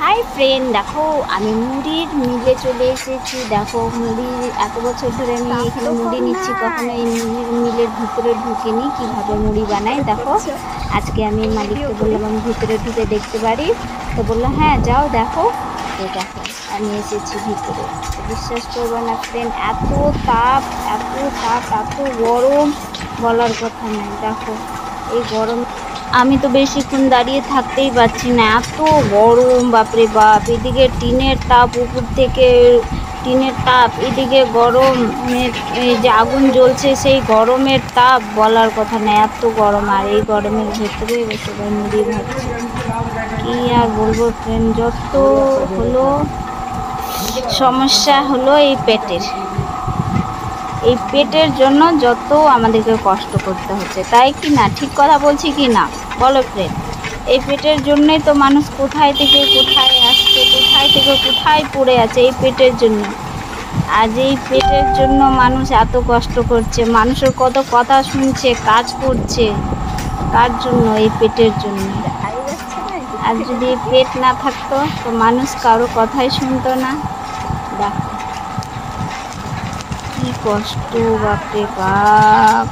Hi friend, দেখো আমি মুড়ির মিলে চলে এসেছি। দেখো মুড়ি এত বছর ধরে আমি এখানে মুড়ি নিচ্ছি, কখনো এই মুড়ির মিলের ভিতরে ঢুকিনি কিভাবে মুড়ি বানাই। দেখো আজকে আমি মালিককে বললাম আমি ভিতরে ঢুকে দেখতে পারি, তো বললো হ্যাঁ যাও দেখো। তো দেখো আমি এসেছি ভিতরে, তো বিশ্বাস করবে না ফ্রেন্ড, এত তাপ এত তাপ এত গরম, বলার কথা নয়। দেখো এই গরম আমি তো বেশিক্ষণ দাঁড়িয়ে থাকতেই পারছি না, এত গরম বাপরে বাপ। এদিকে টিনের তাপ উপর থেকে, টিনের তাপ এদিকে গরমের এই যে আগুন জ্বলছে সেই গরমের তাপ, বলার কথা না, এত গরম। আর এই গরমের ভেতরে সবাই মুড়ি ভাজছে, কি আর বলবো ফ্রেন্ড। যত হলো সমস্যা হলো এই পেটের জন্য যত আমাদেরকে কষ্ট করতে হচ্ছে, তাই কি না? ঠিক কথা বলছি কি না বলো ফ্রেন্ড? এই পেটের জন্যই তো মানুষ কোথায় থেকে কোথায় আসছে, কোথায় থেকে কোথায় পড়ে আছে, এই পেটের জন্য। আজ এই পেটের জন্য মানুষ এত কষ্ট করছে, মানুষের কত কথা শুনছে, কাজ করছে, কার জন্য? এই পেটের জন্য। আর যদি পেট না থাকতো তো মানুষ কারো কথাই শুনতো না। দেখো কি কষ্ট, বাপরে বাপ।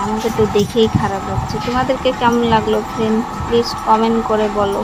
আমাকে তো দেখেই খারাপ লাগছে। তোমাদেরকে কেমন লাগলো ফ্রেন্ড? প্লিজ কমেন্ট করে বলো।